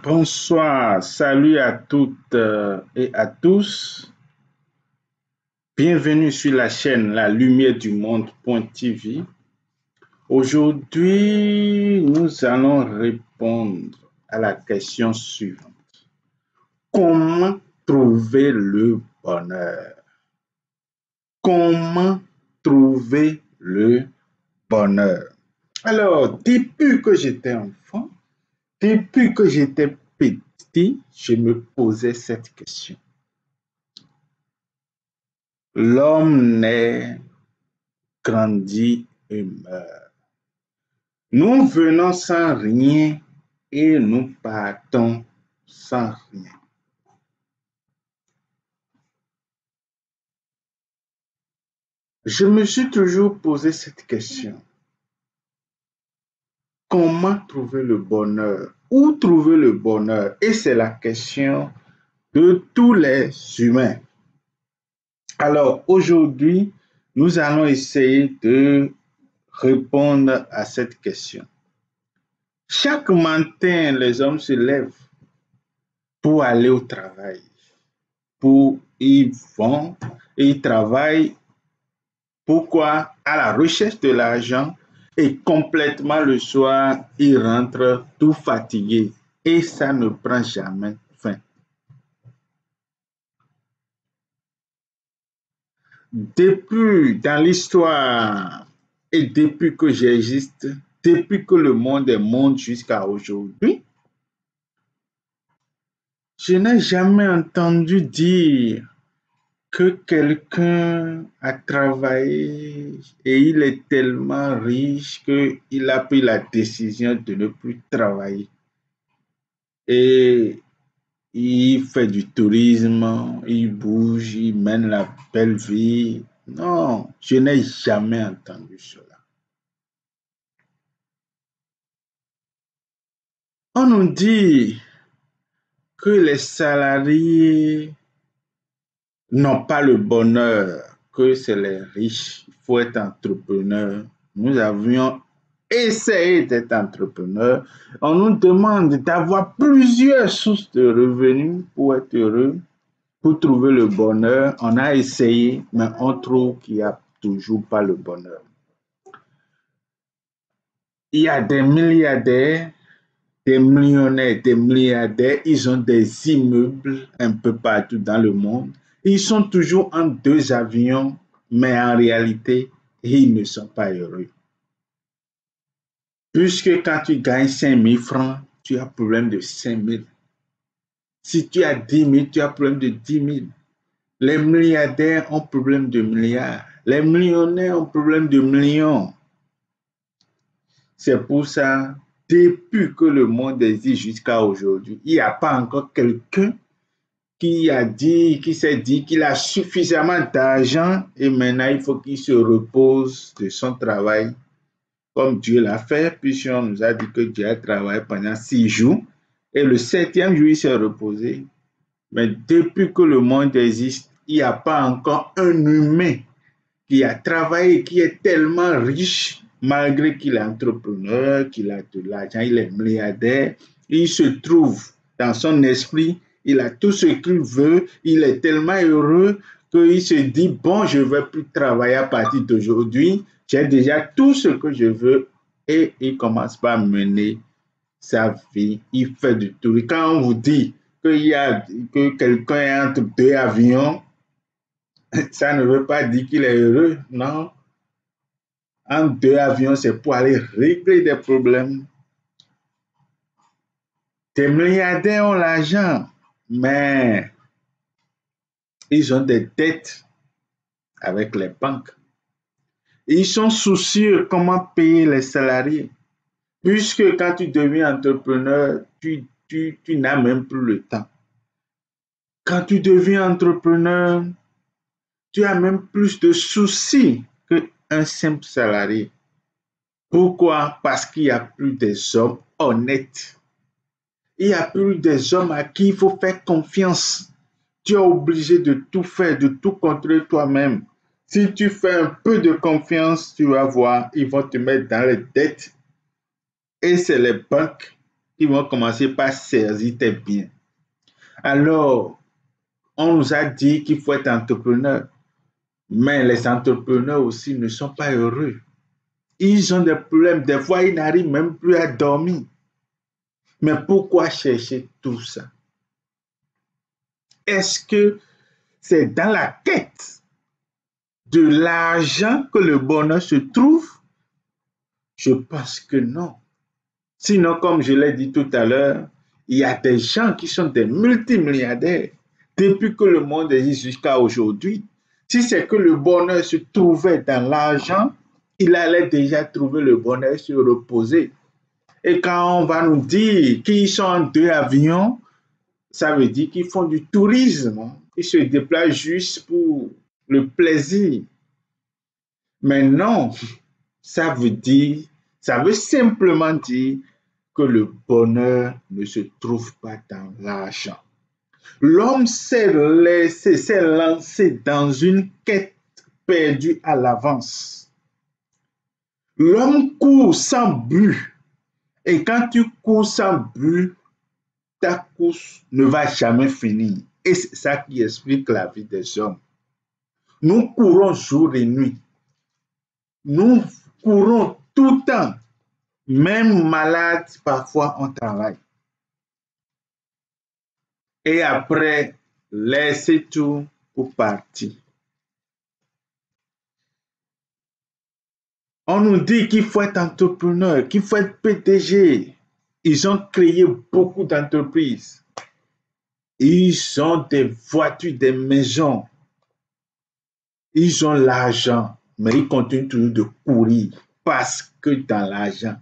Bonsoir, salut à toutes et à tous. Bienvenue sur la chaîne La Lumière du Monde.tv. Aujourd'hui, nous allons répondre à la question suivante. Comment trouver le bonheur? Comment trouver le bonheur? Alors, depuis que j'étais enfant, depuis que j'étais petit, je me posais cette question. L'homme naît, grandit et meurt. Nous venons sans rien et nous partons sans rien. Je me suis toujours posé cette question. Comment trouver le bonheur? Où trouver le bonheur? Et c'est la question de tous les humains. Alors aujourd'hui, nous allons essayer de répondre à cette question. Chaque matin, les hommes se lèvent pour aller au travail. Ils vont et ils travaillent. Pourquoi? À la recherche de l'argent et complètement le soir, ils rentrent tout fatigués et ça ne prend jamais fin. Depuis dans l'histoire et depuis que j'existe, depuis que le monde est monde jusqu'à aujourd'hui, je n'ai jamais entendu dire que quelqu'un a travaillé et il est tellement riche qu'il a pris la décision de ne plus travailler. Et il fait du tourisme, il bouge, il mène la belle vie. Non, je n'ai jamais entendu cela. On nous dit que les salariés n'ont pas le bonheur, que c'est les riches. Il faut être entrepreneur. Nous avions essayé d'être entrepreneur. On nous demande d'avoir plusieurs sources de revenus pour être heureux, pour trouver le bonheur. On a essayé, mais on trouve qu'il n'y a toujours pas le bonheur. Il y a des milliardaires, des millionnaires, des milliardaires, ils ont des immeubles un peu partout dans le monde. Ils sont toujours en 2 avions, mais en réalité, ils ne sont pas heureux. Puisque quand tu gagnes 5 000 francs, tu as problème de 5 000. Si tu as 10 000, tu as problème de 10 000. Les milliardaires ont problème de milliards. Les millionnaires ont problème de millions. C'est pour ça, depuis que le monde existe jusqu'à aujourd'hui, il n'y a pas encore quelqu'un qui s'est dit qu'il a suffisamment d'argent et maintenant il faut qu'il se repose de son travail comme Dieu l'a fait, puisqu'on nous a dit que Dieu a travaillé pendant 6 jours et le 7e jour il s'est reposé. Mais depuis que le monde existe, il n'y a pas encore un humain qui a travaillé, qui est tellement riche, malgré qu'il est entrepreneur, qu'il a de l'argent, il est milliardaire, il se trouve dans son esprit, il a tout ce qu'il veut, il est tellement heureux qu'il se dit, bon, je ne vais plus travailler à partir d'aujourd'hui, j'ai déjà tout ce que je veux et il commence par mener sa vie, il fait du tout. Et quand on vous dit que quelqu'un est entre 2 avions, ça ne veut pas dire qu'il est heureux, non. En 2 avions, c'est pour aller régler des problèmes. Des milliardaires ont l'argent, mais ils ont des dettes avec les banques. Ils sont soucieux comment payer les salariés. Puisque quand tu deviens entrepreneur, tu n'as même plus le temps. Quand tu deviens entrepreneur, tu as même plus de soucis qu'un simple salarié. Pourquoi? Parce qu'il n'y a plus des hommes honnêtes. Il n'y a plus des hommes à qui il faut faire confiance. Tu es obligé de tout faire, de tout contrôler toi-même. Si tu fais un peu de confiance, tu vas voir, ils vont te mettre dans les dettes. Et c'est les banques qui vont commencer par saisir tes biens. Alors, on nous a dit qu'il faut être entrepreneur, mais les entrepreneurs aussi ne sont pas heureux. Ils ont des problèmes, des fois ils n'arrivent même plus à dormir. Mais pourquoi chercher tout ça? Est-ce que c'est dans la quête de l'argent que le bonheur se trouve? Je pense que non. Sinon, comme je l'ai dit tout à l'heure, il y a des gens qui sont des multimilliardaires depuis que le monde existe jusqu'à aujourd'hui. Si c'est que le bonheur se trouvait dans l'argent, il allait déjà trouver le bonheur se reposer. Et quand on va nous dire qu'ils sont en 2 avions, ça veut dire qu'ils font du tourisme. Ils se déplacent juste pour le plaisir. Mais non, ça veut simplement dire que le bonheur ne se trouve pas dans l'argent. L'homme s'est lancé dans une quête perdue à l'avance. L'homme court sans but. Et quand tu cours sans but, ta course ne va jamais finir. Et c'est ça qui explique la vie des hommes. Nous courons jour et nuit. Nous courons tout le temps. Même malade, parfois, on travaille. Et après, laissez tout pour partir. On nous dit qu'il faut être entrepreneur, qu'il faut être PDG. Ils ont créé beaucoup d'entreprises. Ils ont des voitures, des maisons. Ils ont l'argent, mais ils continuent toujours de courir parce que dans l'argent,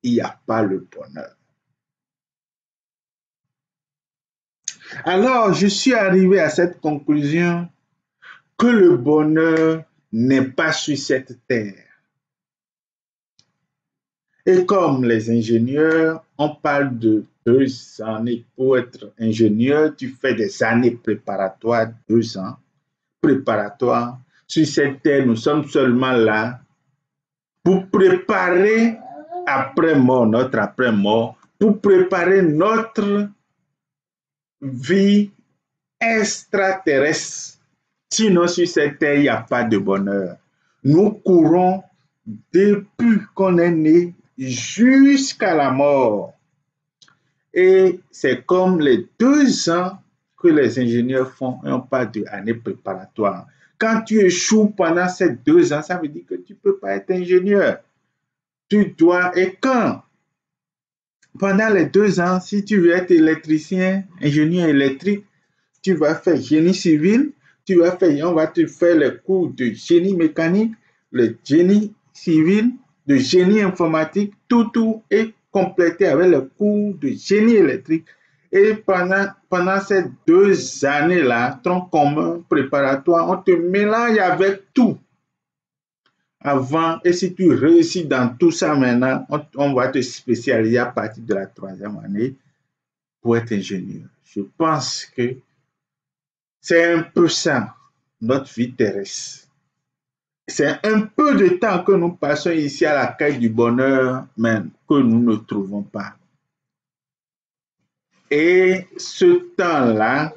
il n'y a pas le bonheur. Alors, je suis arrivé à cette conclusion que le bonheur n'est pas sur cette terre. Et comme les ingénieurs, on parle de 2 années pour être ingénieur, tu fais des années préparatoires, 2 ans préparatoires. Sur cette terre, nous sommes seulement là pour préparer après-mort, notre après-mort, pour préparer notre vie extraterrestre. Sinon, sur cette terre, il n'y a pas de bonheur. Nous courons depuis qu'on est né jusqu'à la mort. Et c'est comme les 2 ans que les ingénieurs font, et on parle d'année préparatoire. Quand tu échoues pendant ces 2 ans, ça veut dire que tu ne peux pas être ingénieur. Tu dois, et quand? Pendant les 2 ans, si tu veux être électricien, ingénieur électrique, tu vas faire génie civil, on va te faire les cours de génie mécanique, le génie civil, de génie informatique, tout est complété avec les cours de génie électrique. Et pendant ces 2 années-là, tronc commun, préparatoire, on te mélange avec tout. Avant, et si tu réussis dans tout ça maintenant, on va te spécialiser à partir de la 3e année pour être ingénieur. Je pense que c'est un peu ça, notre vie terrestre. C'est un peu de temps que nous passons ici à la quête du bonheur, mais que nous ne trouvons pas. Et ce temps-là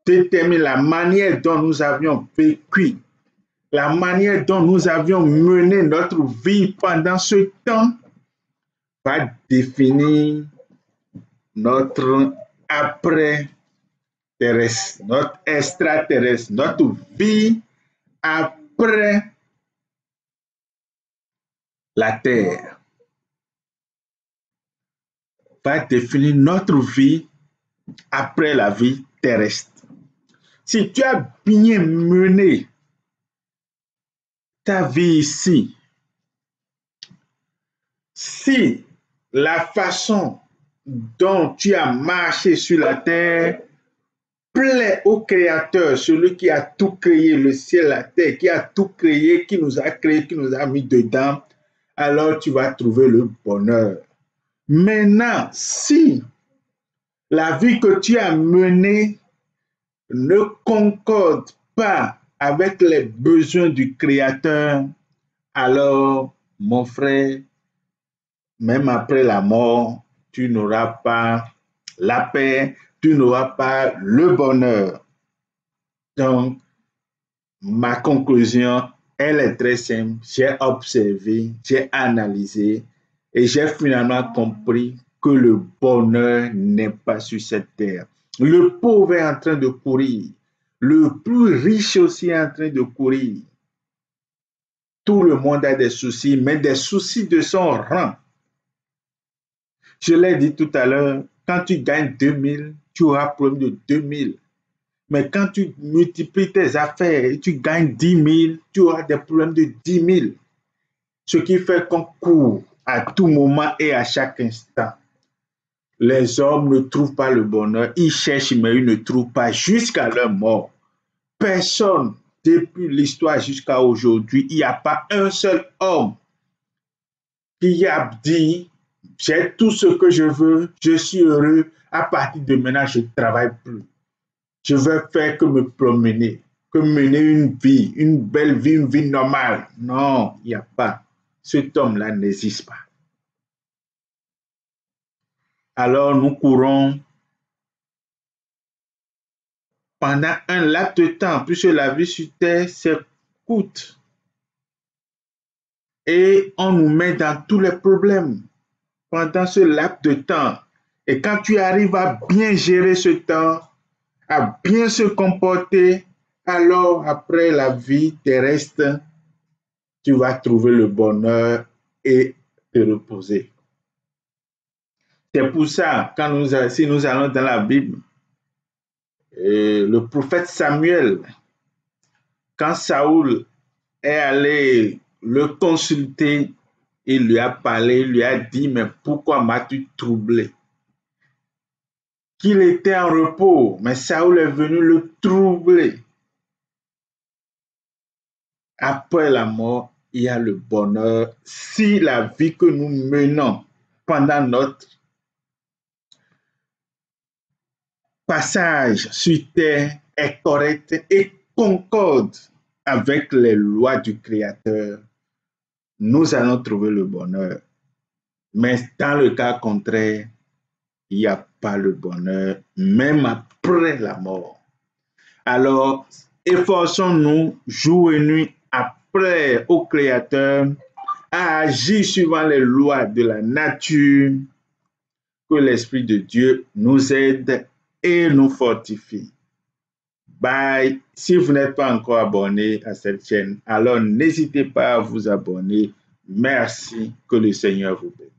détermine la manière dont nous avions vécu, la manière dont nous avions mené notre vie pendant ce temps va définir notre après-terrestre, notre extraterrestre, notre vie après la Terre. Va définir notre vie après la vie terrestre. Si tu as bien mené ta vie ici, si la façon dont tu as marché sur la terre plaît au Créateur, celui qui a tout créé, le ciel, la terre, qui a tout créé, qui nous a créé, qui nous a mis dedans, alors tu vas trouver le bonheur. Maintenant, si la vie que tu as menée ne concorde pas avec les besoins du Créateur, alors, mon frère, même après la mort, tu n'auras pas la paix, tu n'auras pas le bonheur. Donc, ma conclusion, elle est très simple. J'ai observé, j'ai analysé et j'ai finalement compris que le bonheur n'est pas sur cette terre. Le pauvre est en train de courir. Le plus riche aussi est en train de courir. Tout le monde a des soucis, mais des soucis de son rang. Je l'ai dit tout à l'heure, quand tu gagnes 2000, tu auras problème de 2000. Mais quand tu multiplies tes affaires et tu gagnes 10 000, tu auras des problèmes de 10 000. Ce qui fait qu'on court à tout moment et à chaque instant. Les hommes ne trouvent pas le bonheur, ils cherchent mais ils ne trouvent pas jusqu'à leur mort. Personne, depuis l'histoire jusqu'à aujourd'hui, il n'y a pas un seul homme qui a dit j'ai tout ce que je veux, je suis heureux, à partir de maintenant, je ne travaille plus. Je veux faire que me promener, que mener une belle vie, une vie normale. Non, il n'y a pas. Cet homme-là n'existe pas. Alors nous courons pendant un laps de temps, puisque la vie sur terre, c'est courte. Et on nous met dans tous les problèmes pendant ce laps de temps. Et quand tu arrives à bien gérer ce temps, à bien se comporter, alors après la vie terrestre, tu vas trouver le bonheur et te reposer. C'est pour ça, si nous allons dans la Bible, le prophète Samuel, quand Saoul est allé le consulter, il lui a parlé, il lui a dit, mais pourquoi m'as-tu troublé? Qu'il était en repos, mais Saoul est venu le troubler. Après la mort, il y a le bonheur si la vie que nous menons pendant notre passage sur terre est correcte et concorde avec les lois du Créateur. Nous allons trouver le bonheur. Mais dans le cas contraire, il n'y a pas le bonheur, même après la mort. Alors, efforçons-nous jour et nuit après au Créateur à agir suivant les lois de la nature, que l'Esprit de Dieu nous aide et nous fortifie. Bye. Si vous n'êtes pas encore abonné à cette chaîne, alors n'hésitez pas à vous abonner. Merci. Que le Seigneur vous bénisse.